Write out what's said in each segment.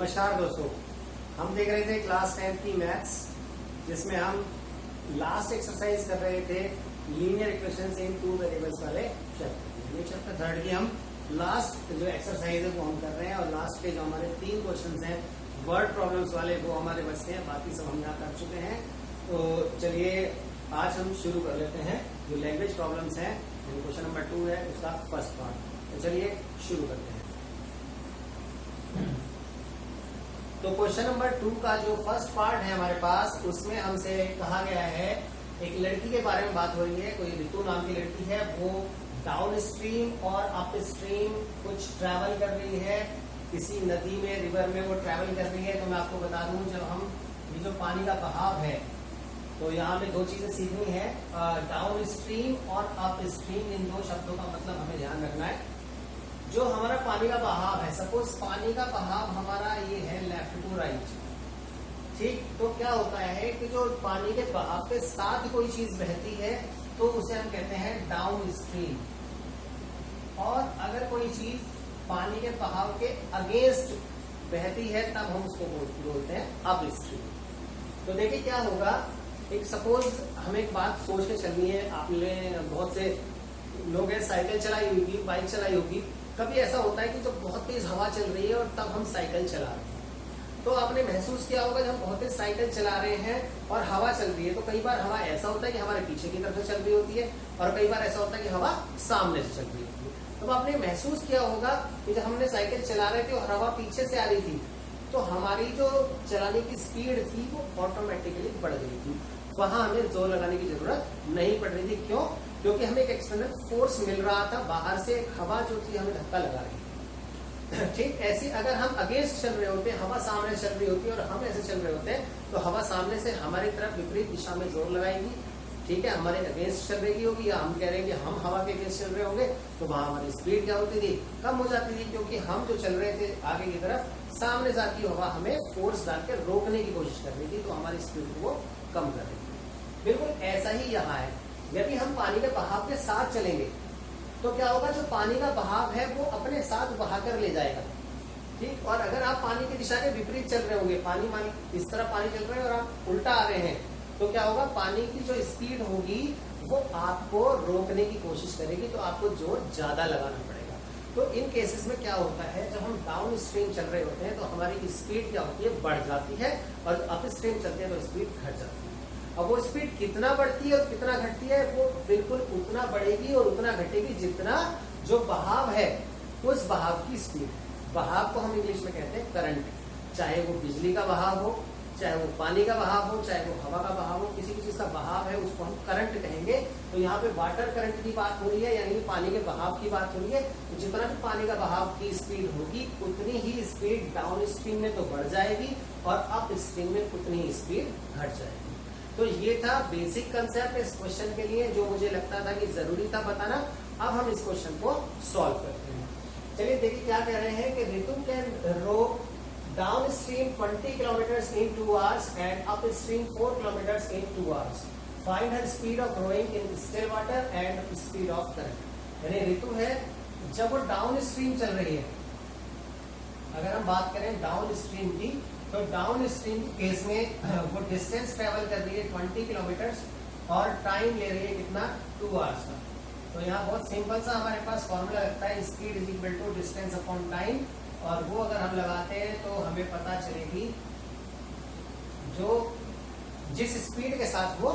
नमस्कार दोस्तों, हम देख रहे थे क्लास 10 की मैथ्स, जिसमें हम लास्ट एक्सरसाइज कर रहे थे लीनियर इक्वेशंस इन टू वेरिएबल्स वाले चैप्टर। ये चैप्टर थर्ड की हम लास्ट जो एक्सरसाइज है वो हम कर रहे हैं और लास्ट के जो हमारे 3 क्वेश्चंस हैं वर्ड प्रॉब्लम्स वाले वो हमारे बचते हैं, बाकी सब हम यहाँ कर चुके हैं। तो चलिए आज हम शुरू कर लेते हैं जो लैंग्वेज प्रॉब्लम्स हैं। क्वेश्चन नंबर 2 है, उसका फर्स्ट पार्ट। तो चलिए शुरू करते हैं। तो क्वेश्चन नंबर 2 का जो फर्स्ट पार्ट है हमारे पास, उसमें हमसे कहा गया है, एक लड़की के बारे में बात हो रही है। कोई ऋतु नाम की लड़की है, वो डाउन स्ट्रीम और अप स्ट्रीम कुछ ट्रैवल कर रही है, किसी नदी में, रिवर में वो ट्रैवल कर रही है। तो मैं आपको बता दूं, जब हम ये जो पानी का बहाव है, तो यहाँ पे 2 चीजें सीखनी है। डाउन स्ट्रीम और अप स्ट्रीम, इन 2 शब्दों का मतलब हमें ध्यान रखना है। जो हमारा पानी का बहाव है, सपोज पानी का बहाव हमारा ये है लेफ्ट टू राइट, ठीक। तो क्या होता है कि जो पानी के बहाव के साथ कोई चीज बहती है तो उसे हम कहते हैं डाउन स्ट्रीम, और अगर कोई चीज पानी के बहाव के अगेंस्ट बहती है तब हम उसको बोलते हैं अप स्ट्रीम। तो देखिए क्या होगा, एक सपोज हमें एक बात सोच के चलनी है। आपने बहुत से लोग हैं, साइकिल चलाई होगी, बाइक चलाई होगी। कभी ऐसा होता है कि जब बहुत तेज हवा चल रही है और तब हम साइकिल चला रहे हैं, तो आपने महसूस किया होगा जब हम बहुत तेज साइकिल चला रहे हैं और हवा चल रही है, तो कई बार हवा ऐसा होता है कि हमारे पीछे की तरफ से चल रही होती है, और कई बार ऐसा होता है कि हवा सामने से चल रही होती है। तो आपने महसूस किया होगा कि जब हमने साइकिल चला रहे थे और हवा पीछे से आ रही थी, तो हमारी जो चलाने की स्पीड थी वो ऑटोमेटिकली बढ़ गई थी। वहां हमें जोर लगाने की जरूरत नहीं पड़ रही थी। क्यों? क्योंकि हमें एक एक्सटर्नल फोर्स मिल रहा था, बाहर से हवा जो थी हमें धक्का लगा रही थी। ठीक ऐसी अगर हम अगेंस्ट चल रहे होते, हवा सामने चल रही होती और हम ऐसे चल रहे होते, तो हवा सामने से हमारी तरफ विपरीत दिशा में जोर लगाएगी, ठीक है, हमारे अगेंस्ट चल रही होगी, या हम कह रहे हैं कि हम हवा के अगेंस्ट चल रहे होंगे, तो वहां हमारी स्पीड क्या होती थी, कम हो जाती थी। क्योंकि हम जो चल रहे थे आगे की तरफ, सामने जाती हवा हमें फोर्स डाल के रोकने की कोशिश कर रही थी, तो हमारी स्पीड को वो कम कर रही थी। बिल्कुल ऐसा ही यहाँ है। यदि हम पानी के बहाव के साथ चलेंगे तो क्या होगा, जो पानी का बहाव है वो अपने साथ बहाकर ले जाएगा, ठीक। और अगर आप पानी की दिशा के विपरीत चल रहे होंगे, पानी मान इस तरफ पानी चल रहा है और आप उल्टा आ रहे हैं, तो क्या होगा, पानी की जो स्पीड होगी वो आपको रोकने की कोशिश करेगी, तो आपको जोर ज्यादा लगाना पड़ेगा। तो इन केसेस में क्या होता है, जब हम डाउन स्ट्रीम चल रहे होते हैं तो हमारी स्पीड क्या होती है, बढ़ जाती है, और अप स्ट्रीम चलते हैं तो स्पीड घट जाती है। अब वो स्पीड कितना बढ़ती है और कितना घटती है, वो बिल्कुल उतना बढ़ेगी और उतना घटेगी जितना जो बहाव है उस बहाव की स्पीड। बहाव को हम इंग्लिश में कहते हैं करंट। चाहे वो बिजली का बहाव हो, चाहे वो पानी का बहाव हो, चाहे वो हवा का बहाव हो, किसी भी चीज का बहाव है उसको हम करंट कहेंगे। तो यहाँ पे वाटर करंट की बात हो रही है, यानी पानी के बहाव की बात हो रही है। तो जितना भी पानी का बहाव की स्पीड होगी उतनी ही स्पीड डाउन स्ट्रीम में तो बढ़ जाएगी और अप स्ट्रीम में उतनी ही स्पीड घट जाएगी। तो ये था बेसिक कंसेप्ट इस क्वेश्चन के लिए, जो मुझे लगता था कि जरूरी था बताना। अब हम इस क्वेश्चन को सॉल्व करते हैं। चलिए देखिए क्या कह रहे हैं कि Ritu can row downstream 20 kilometres in 2 hours and upstream 4 kilometres in 2 hours। Find her speed of rowing in still water and speed of current. यानी ऋतु है, जब वो डाउन स्ट्रीम चल रही है, अगर हम बात करें डाउन स्ट्रीम की, तो डाउन स्ट्रीम केस में वो डिस्टेंस ट्रेवल कर रही है 20 किलोमीटर्स और टाइम ले रही है कितना, 2 hours का। तो यहाँ बहुत सिंपल सा हमारे पास फॉर्मूला लगता है, speed is equal to distance upon time, और वो अगर हम लगाते हैं तो हमें पता चलेगी जो जिस स्पीड के साथ वो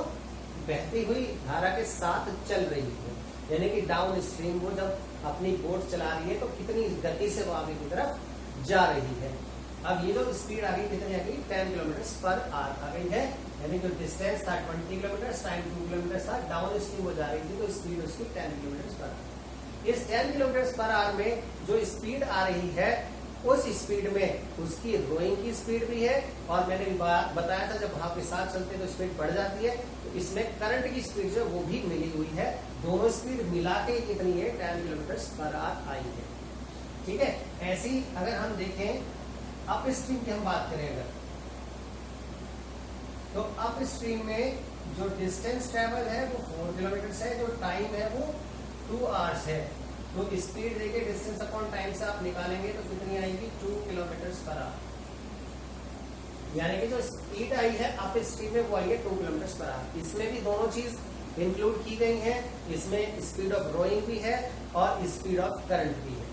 बहती हुई धारा के साथ चल रही है, यानी कि डाउन स्ट्रीम वो जब अपनी बोट चला रही है तो कितनी गति से वो आगे की तरफ जा रही है। अब ये जो स्पीड आ गई कितनी आ गई, 10 किलोमीटर पर आवर आ गई है, यानी जो डिस्टेंस था 20 किलोमीटर, टाइम 2 किलोमीटर था, डाउन स्ट्रीम हो जा रही थी, तो स्पीड उसकी 10 किलोमीटर पर आवर। इस 10 किलोमीटर पर आवर में जो स्पीड आ रही है, उस स्पीड में उसकी रोइंग की स्पीड भी है, और मैंने बताया था जब वहां के साथ चलते हैं तो स्पीड बढ़ जाती है, तो इसमें करंट की स्पीड जो वो भी मिली हुई है। दोनों स्पीड मिला के कितनी है, 10 किलोमीटर पर आवर आई है, ठीक है। ऐसी अगर हम देखें अप स्ट्रीम की हम बात करें अगर, तो अप स्ट्रीम में जो डिस्टेंस ट्रेवल है वो 4 किलोमीटर है, जो टाइम है वो 2 hours है। तो स्पीड देखिए डिस्टेंस अपॉन टाइम से आप निकालेंगे तो कितनी आएगी, 2 किलोमीटर पर आवर। यानी कि जो स्पीड आई है अप स्ट्रीम में वो आई है 2 किलोमीटर पर आवर। इसमें भी दोनों चीज इंक्लूड की गई है, इसमें स्पीड ऑफ रोइंग भी है और स्पीड ऑफ करंट भी है।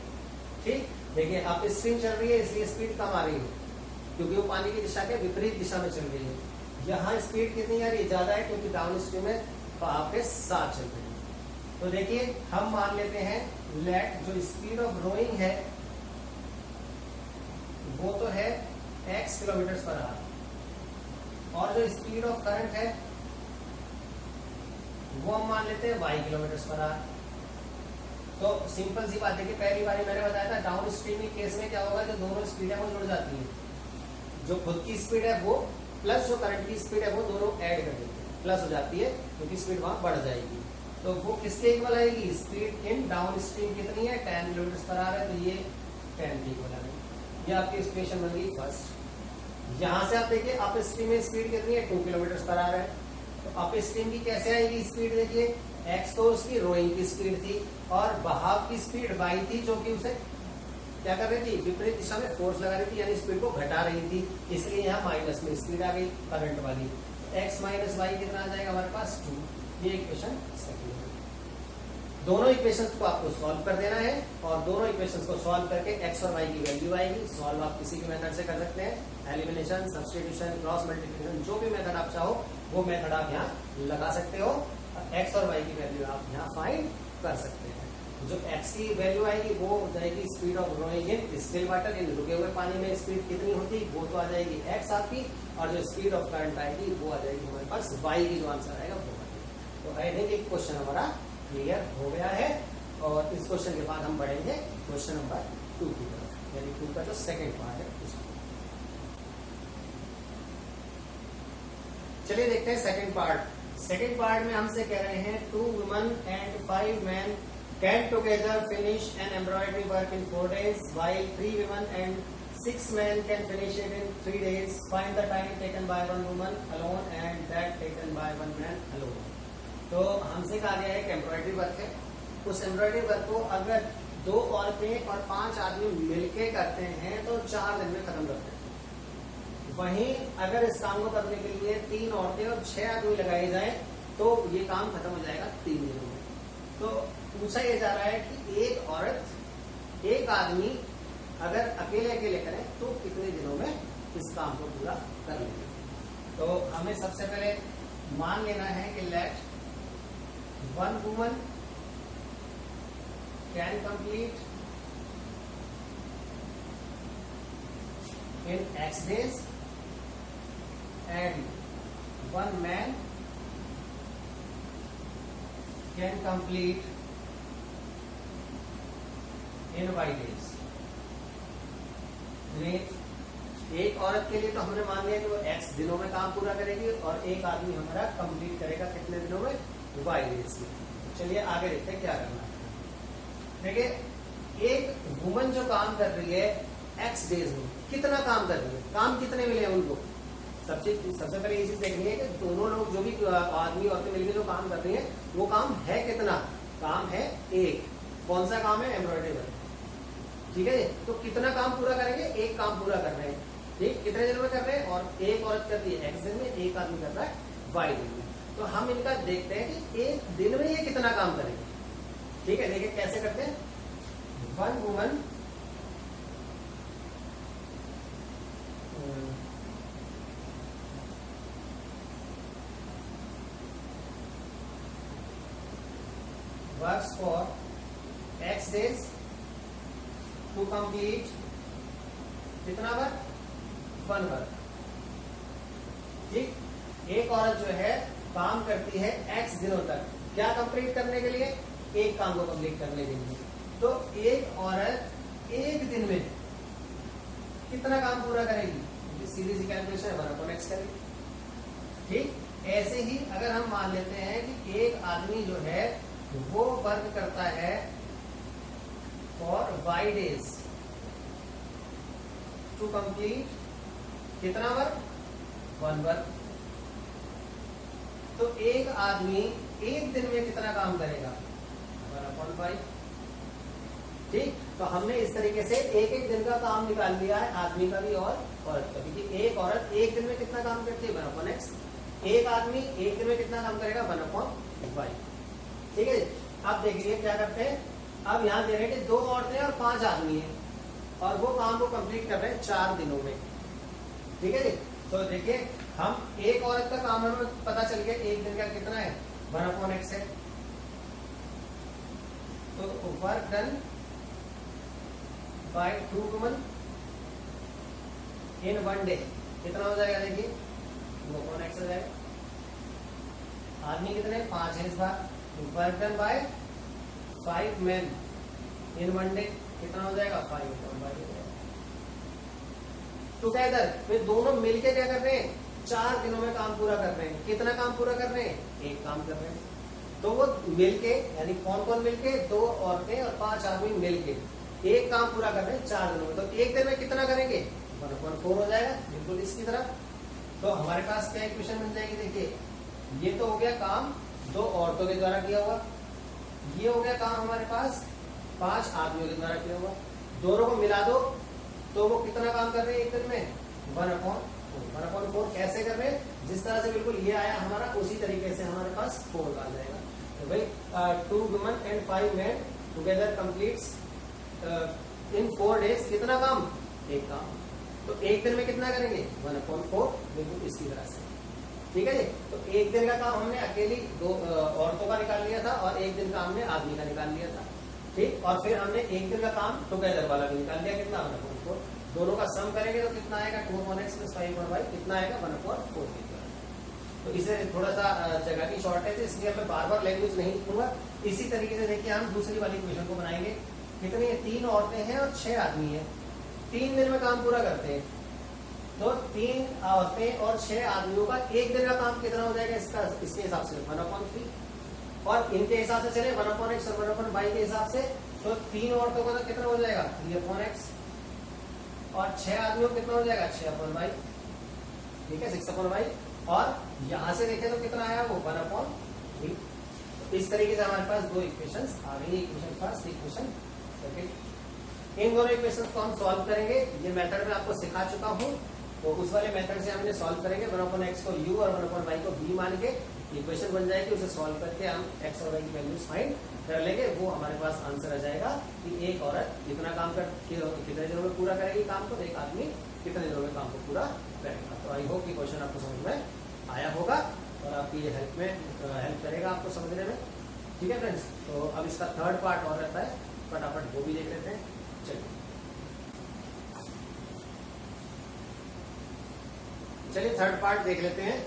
ठीक, देखिए अप स्ट्रीम चल रही है इसलिए स्पीड कम आ रही है क्योंकि वो पानी की दिशा के विपरीत दिशा में चल रही है। यहाँ स्पीड कितनी आ रही है, ज्यादा है क्योंकि डाउन स्ट्रीम में आपके साथ चल रही है। तो देखिए हम मान लेते हैं लेट जो स्पीड ऑफ रोइंग है वो तो है x किलोमीटर पर आवर और जो स्पीड ऑफ करंट है वो हम मान लेते हैं y किलोमीटर पर आवर। तो सिंपल सी बात है कि पहली बार मैंने बताया था डाउन स्ट्रीम के केस में क्या होगा, जो दोनों स्पीड है वो जुड़ जाती है, जो खुद की स्पीड है वो प्लस जो करंट की स्पीड है वो दोनों ऐड कर देते हैं, प्लस हो जाती है क्योंकि स्पीड वहां बढ़ जाएगी। तो वो किसके इक्वल आएगी, स्पीड इन डाउन स्ट्रीम कितनी है 10 किलोमीटर पर आवर है, तो ये 10 की इक्वल आएगी। ये आपकी इक्वेशन बन गई फर्स्ट। यहां से आप देखिए अप स्ट्रीम में स्पीड कितनी है 2 किलोमीटर पर आवर है, तो अप स्ट्रीम की कैसे आएगी स्पीड, देखिए x तो उसकी रोइंग की स्पीड थी और बहाव की स्पीड y थी जो कि उसे क्या कर रही थी, विपरीत दिशा में फोर्स लगा रही थी यानी स्पीड को घटा रही थी, इसलिए यहाँ माइनस में स्पीड आ गई करंट वाली। x माइनस वाई कितना आ जाएगा हमारे पास 2। ये इक्वेशन सेकंड है। दोनों इक्वेशंस को आपको सॉल्व कर देना है और दोनों इक्वेशंस को सॉल्व करके x और y की वैल्यू आएगी। सॉल्व आप किसी भी मेथड से कर सकते हैं, एलिमिनेशन, सब्स्टिट्यूशन, क्रॉस मल्टीप्लिकेशन, जो भी मेथड आप चाहो वो मेथड आप यहाँ लगा सकते हो। x और y की वैल्यू आप यहाँ फाइंड कर सकते हैं। जो x की वैल्यू आएगी वो हो जाएगी speed of rowing in still water, इन रुके हुए पानी में स्पीड कितनी होती वो तो आ जाएगी x आपकी, और जो स्पीड ऑफ करंट आएगी वो आ जाएगी हमारे पास y की, जो आंसर आएगा वो आएगी। तो आई थिंक एक क्वेश्चन हमारा क्लियर हो गया है और इस क्वेश्चन के बाद हम बढ़ेंगे क्वेश्चन नंबर 2 की तरफ, यानी 2 का जो सेकेंड पार्ट है उसको। चलिए देखते हैं सेकेंड पार्ट। सेकेंड पार्ट में हमसे कह रहे हैं 2 women and 5 men can together finish an embroidery work in 4 days, while 3 women and 6 men can finish it in 3 days. Find the time taken by 1 woman alone and that taken by 1 man alone. तो हमसे कहा गया है कि embroidery work है, उस embroidery work को अगर 2 औरतें और 5 आदमी मिलके करते हैं तो 4 दिन में खत्म करते हैं। वहीं अगर इस काम को करने के लिए 3 औरतें और 6 आदमी लगाए जाएं तो ये काम खत्म हो जाएगा 3 दिनों में। तो पूछा यह जा रहा है कि एक औरत एक आदमी अगर अकेले अकेले करें तो कितने दिनों में इस काम को पूरा कर लेंगे। तो हमें सबसे पहले मान लेना है कि late 1 woman can complete in X days and 1 man can complete in Y days। एक औरत के लिए तो हमने मान लिया कि वो X दिनों में काम पूरा करेगी और एक आदमी हमारा कंप्लीट करेगा कितने दिनों में, Y days में। चलिए आगे देखते हैं क्या करना है। देखिए एक वुमन जो काम कर रही है X डेज में, कितना काम कर रही है, काम कितने मिले हैं उनको। सबसे पहले ये चीज देखनी है कि दोनों लोग जो भी आदमी औरतें मिलकर जो काम कर रही है वो काम है कितना, काम है एक। कौन सा काम है, एम्ब्रॉयडरी वर्क। ठीक है, तो कितना काम पूरा करेंगे, एक काम पूरा कर रहे हैं। ठीक, कितने दिन में कर रहे हैं, और एक औरत करती है X दिन में, एक आदमी कर रहा है Y दिन में। तो हम इनका देखते हैं कि एक दिन में ये कितना काम करेंगे। ठीक है, देखिए कैसे करते हैं। 1 woman works for X days to complete कितना वर्क, 1 वर्क। ठीक, एक औरत जो है काम करती है X दिनों तक, क्या कंप्लीट करने के लिए, एक काम को कंप्लीट करने के लिए। तो एक औरत एक दिन में कितना काम पूरा करेगी, सीधी सी कैलकुलेशन है, 1/x करेगी। ठीक, ऐसे ही अगर हम मान लेते हैं कि एक आदमी जो है वो वर्क करता है for Y days to complete कितना वर्क, 1 वर्क। तो एक आदमी एक दिन में कितना काम करेगा, 1/5। ठीक। तो हमने इस तरीके से एक एक दिन का काम निकाल लिया है, आदमी का भी और औरत का भी, कि एक औरत एक दिन में कितना काम करती है 1/x, एक आदमी एक दिन में कितना काम करेगा 1/y। ठीक है। अब देखिए क्या करते हैं, अब यहाँ दे रहे हैं कि 2 औरतें और 5 आदमी हैं और वो काम को कंप्लीट कर रहे हैं 4 दिनों में। ठीक है जी। तो देखिए हम एक औरत का काम हमें पता चल गया एक दिन का कितना है 1/x है। तो work done bye 2 woman in 1 day कितना हो जाएगा, देखिए 2/x हो जाएगा। आदमी कितने 5 है इस बार। Work done by 5 men in 1 day कितना हो जाएगा 5/y। टुगेदर वे दोनों मिलके क्या कर रहे हैं 4 दिनों में काम पूरा कर रहे हैं। कितना काम पूरा कर रहे हैं, एक काम कर रहे हैं। तो वो मिलके यानी कौन कौन मिलके, 2 औरतें और 5 आदमी मिलके एक काम पूरा कर रहे हैं 4 दिनों में। तो एक दिन में कितना करेंगे 1/4 हो जाएगा, बिल्कुल इसकी तरह। तो हमारे पास क्या इक्वेशन बन जाएगी, देखिए ये तो हो गया काम 2 औरतों के द्वारा किया हुआ, ये हो गया काम हमारे पास 5 आदमियों के द्वारा किया हुआ। दोनों को मिला दो तो वो कितना काम कर रहे हैं एक दिन में 1/4 कैसे कर रहे हैं, जिस तरह से बिल्कुल ये आया हमारा उसी तरीके से हमारे पास 4 आ जाएगा। तो भाई 2 women and 5 men together completes in 4 days कितना काम, एक काम। तो एक दिन में कितना करेंगे 1/4, बिल्कुल इसकी तरह से। ठीक है जी। तो एक दिन का काम हमने अकेली 2 औरतों का निकाल लिया था और एक दिन का हमने आदमी का निकाल लिया था। ठीक। और फिर हमने एक दिन का काम टुगेदर वाला भी निकाल लिया, कितना 1/4। दोनों का सम करेंगे तो कितना आएगा 2/x + 5/y कितना आएगा 1/4। तो इसे थोड़ा सा जगह की शॉर्टेज है इसलिए मैं बार बार लैंग्वेज नहीं लिखूंगा। इसी तरीके से देखिए हम दूसरी वाली इक्वेशन को बनाएंगे। कितनी है 3 औरतें हैं और 6 आदमी हैं, 3 दिन में काम पूरा करते हैं। तो 3 औरतें और 6 आदमियों का एक दिन का काम कितना हो जाएगा, इसके हिसाब से 1/3। और इनके हिसाब से चले 1/x और 1/y के हिसाब से, तो 3 औरतों का कितना हो जाएगा 3/x और 6 आदमियों कितना हो जाएगा 6/y। ठीक है 6/y। और यहां से देखें तो कितना आया वो 1/3। इस तरीके से हमारे पास 2 इक्वेशंस आ गई, इक्वेशन फर्स्ट, इक्वेशन सेकंड। इन दोनों इक्वेशंस को हम सॉल्व करेंगे। ये मेथड मैं आपको सिखा चुका हूं, तो उस वाले मेथड से हमने सॉल्व करेंगे। 1/x को u और 1/y को v मान के इक्वेशन बन जाएगी, उसे सॉल्व करके हम x और y की वैल्यूज फाइंड कर लेंगे। वो हमारे पास आंसर आ जाएगा कि एक औरत कितना काम कितने दिनों में पूरा करेगी काम को, एक आदमी कितने दिनों में काम को पूरा करेगा। तो आई होप कि क्वेश्चन आपको समझ में आया होगा और आपकी ये हेल्प करेगा आपको समझने में। ठीक है फ्रेंड्स। तो अब इसका थर्ड पार्ट और रहता है, फटाफट वो भी देख लेते हैं। चलिए थर्ड पार्ट देख लेते हैं।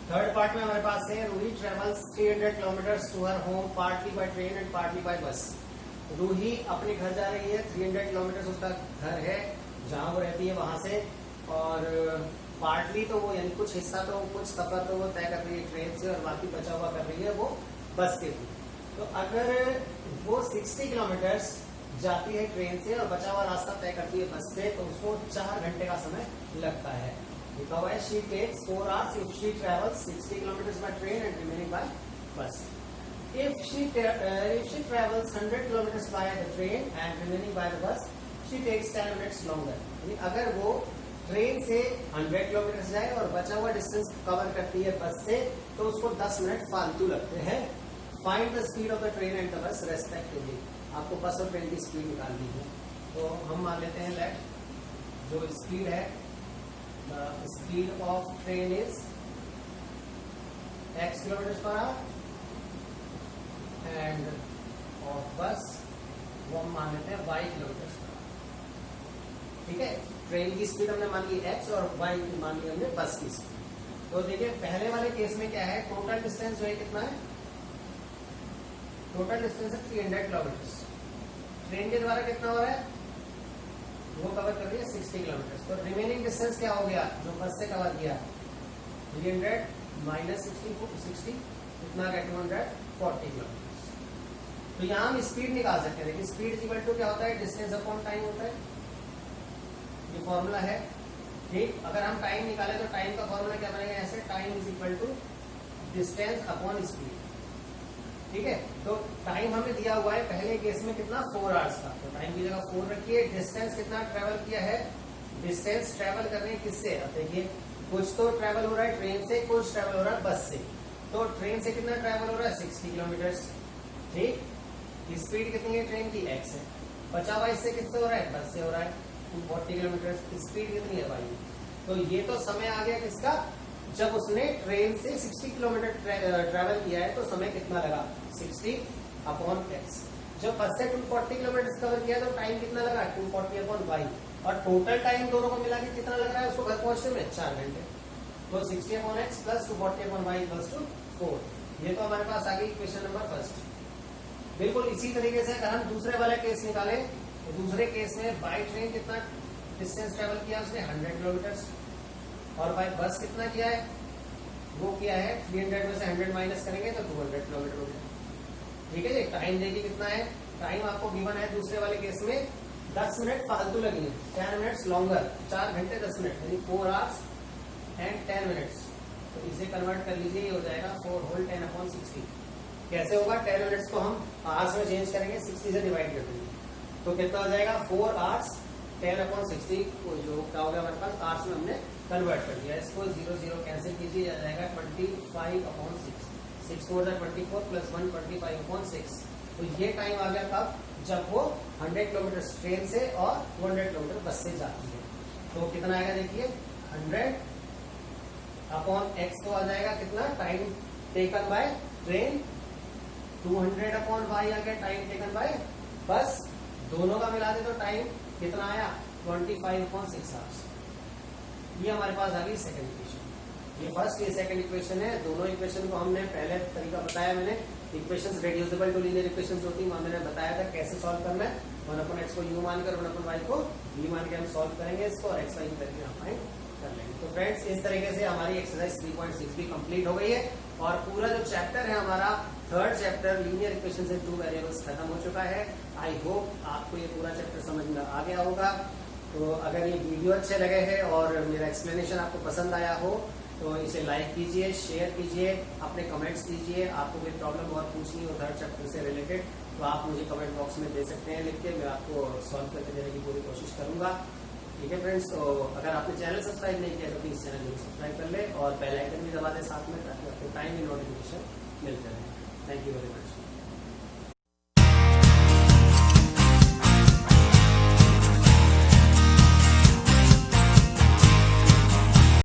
थर्ड पार्ट में हमारे पास है Ruhi travels 300 kilometres to her home partly by train and partly by bus. Ruhi अपने घर जा रही है, 300 किलोमीटर उसका घर है जहां वो रहती है वहां से, और पार्टली तो वो यानी कुछ हिस्सा तो कुछ सफर तो वो तय कर रही है ट्रेन से और बाकी बचा हुआ कर रही है वो बस के थ्रू। तो अगर वो 60 किलोमीटर्स जाती है ट्रेन से और बचा हुआ रास्ता तय करती है बस से, तो उसको 4 घंटे का समय लगता है। लिखा हुआ है she takes 4 hours if she travels 60 kilometers by train and remaining by bus. If she travels 100 kilometers by the train and remaining by the bus, she takes 10 minutes longer. यानी अगर वो ट्रेन से 100 किलोमीटर जाए और बचा हुआ distance cover करती है बस से, तो उसको 10 मिनट फालतू लगते हैं। Find the speed of the train and the bus respectively. आपको बस और ट्रेन की स्पीड निकालनी है। तो हम मान लेते हैं लेट जो स्पीड है, the speed of train is x kilometers per hour and of bus वो हम मान लेते हैं y किलोमीटर पर आवर। ठीक है। ट्रेन की स्पीड हमने मान ली x और y की मान ली हमने बस की स्पीड। तो देखिए पहले वाले केस में क्या है, टोटल डिस्टेंस जो है कितना है, टोटल डिस्टेंस है 300 किलोमीटर। ट्रेन के द्वारा कितना हो रहा है, वो कवर कर रही है 60 किलोमीटर। तो रिमेनिंग डिस्टेंस क्या हो गया जो बस से कवर किया, 300 माइनस 60 कितना गया 240 किलोमीटर। तो यहाँ हम स्पीड निकाल सकते हैं। देखिए स्पीड इज इक्वल टू क्या होता है, डिस्टेंस अपॉन टाइम होता है, ये फॉर्मूला है। ठीक। अगर हम टाइम निकाले तो टाइम का फॉर्मूला क्या बनेगा, ऐसे time is equal to distance upon speed. ठीक है। तो टाइम हमें दिया हुआ है पहले केस में कितना 4 आवर्स का, तो टाइम की जगह 4 रखिए। डिस्टेंस कितना ट्रेवल किया है, डिस्टेंस ट्रेवल करने किससे, अब देखिए कुछ तो ट्रेवल हो रहा है ट्रेन से, कुछ ट्रेवल हो रहा है बस से। तो ट्रेन से कितना ट्रेवल हो रहा है 60 किलोमीटर, ठीक। स्पीड कितनी है ट्रेन की, x है। बचा हुआ इससे किससे हो रहा है, बस से हो रहा है 240 किलोमीटर। स्पीड कितनी है भाई, तो ये तो समय आ गया किसका, जब उसने ट्रेन से 60 किलोमीटर ट्रेवल किया है तो समय कितना लगा 60/x। जब बस से 240 किलोमीटर कवर किया तो टाइम कितना लगा 240/y, और टोटल टाइम दोनों को मिला के कितना लग रहा है उसको घर पहुंचने में 4 घंटे। तो 60/x plus 240/y equals to 4। ये तो हमारे पास आ गई इक्वेशन नंबर फर्स्ट। बिल्कुल इसी तरीके से अगर हम दूसरे वाला केस निकाले तो दूसरे केस में बाय ट्रेन कितना डिस्टेंस ट्रेवल किया उसने 100 किलोमीटर, और बाय बस कितना किया है, वो किया है 300 में से 100 माइनस करेंगे तो 200 किलोमीटर हो गया। ठीक है जी। टाइम देखिए कितना है, टाइम आपको गिवन है दूसरे वाले केस में 10 मिनट फालतू लगेंगे, 10 मिनट्स लॉन्गर, 4 घंटे 10 मिनट यानी 4 आवर्स एंड 10 मिनट्स। तो इसे कन्वर्ट कर लीजिए, ये हो जाएगा 4 होल 10/60। कैसे होगा, 10 मिनट्स को हम आवर्स में चेंज करेंगे, 60 से डिवाइड कर देंगे तो कितना हो जाएगा 4 आवर्स 10/60 जो क्या हो गया हमारे पास आवर्स में हमने कन्वर्ट कर दिया। इसको 0 0 कैंसिल कीजिए, आ जाएगा 25/6, 6 4 24 प्लस 1 25/6। तो ये टाइम आ गया कब, जब वो 100 किलोमीटर ट्रेन से और 200 किलोमीटर बस से जाती है। तो कितना आएगा देखिए 100/x तो आ जाएगा कितना, time taken by train, 200/y आ गया टाइम टेकन बाय बस, दोनों का मिला दे तो टाइम कितना आया 25/6 आवर्स। ये हमारे पास आ गई सेकंड इक्वेशन। ये फर्स्ट ये सेकंड इक्वेशन है। दोनों इक्वेशन को हमने पहले तरीका बताया मैंने, equations reducible to linear equations होती है, मैंने बताया था कैसे सॉल्व करना है। 1/x को u मानकर 1/y को v मान के हम सॉल्व करेंगे इसको, और x y की वैल्यू हम फाइंड कर लेंगे। तो फ्रेंड्स इस तरीके से हमारी एक्सरसाइज 3.6 भी कंप्लीट हो गई है, और पूरा जो चैप्टर है हमारा थर्ड चैप्टर लीनियर इक्वेशंस इन 2 वेरिएबल्स खत्म हो चुका है। आई होप आपको ये पूरा चैप्टर समझ में आ गया होगा। तो अगर ये वीडियो अच्छे लगे हैं और मेरा एक्सप्लेनेशन आपको पसंद आया हो तो इसे लाइक कीजिए, शेयर कीजिए, अपने कमेंट्स दीजिए। आपको कोई प्रॉब्लम और पूछनी हो थर्ड चैप्टर से रिलेटेड तो आप मुझे कमेंट बॉक्स में दे सकते हैं लिख के, मैं आपको सॉल्व करके देने की पूरी कोशिश करूंगा। ठीक है फ्रेंड्स, तो अगर आपने चैनल सब्सक्राइब नहीं किया तो प्लीज चैनल जरूर सब्सक्राइब कर ले और बेल आइकन भी दबा दे साथ में, ताकि आपको टाइम नोटिफिकेशन मिलते रहे। Thank you very much.